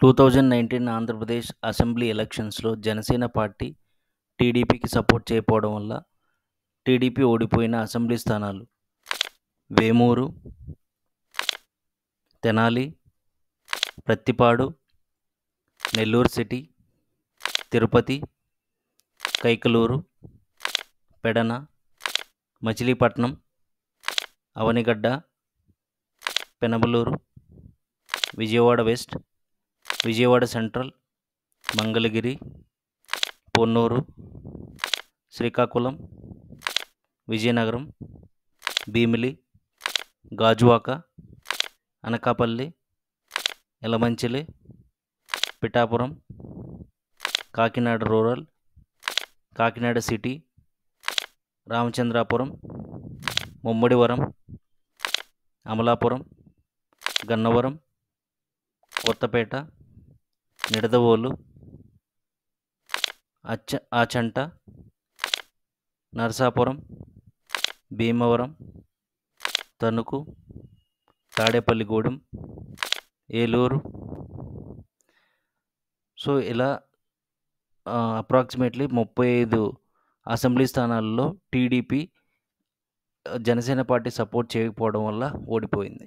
2019 Andhra Pradesh assembly ఎలక్షన్స్లో Janasena party టీడీపీకి support చేయకపోవడం వల్ల టీడీపీ ఓడిపోయిన అసెంబ్లీ స్థానాలు Vemuru, Tenali, Prathipadu, Nellore city, Tirupati, Kaikaluru, Pedana, Machilipatnam, Avanigadda, Penamaluru, Vijayawada west, Vijayawada central, Mangalagiri, Ponnur, Srikakulam, Vizianagaram, Bheemili, Gajuwaka, Anakapalli, Yelamanchili, Pithapuram, Kakinada rural, Kakinada city, Ramachandrapuram, Mummidivaram, Amalapuram, Gannavaram, Kothapeta, Nidadavole, Achanta, Narasapuram, Bhimavaram, Tanuku, Tadepalligudem, Eluru. So ఇలా అప్రాక్సిమేట్లీ 35 అసెంబ్లీ స్థానాల్లో టీడీపీ జనసేన పార్టీ సపోర్ట్ చేయకపోవడం వల్ల ఓడిపోయింది.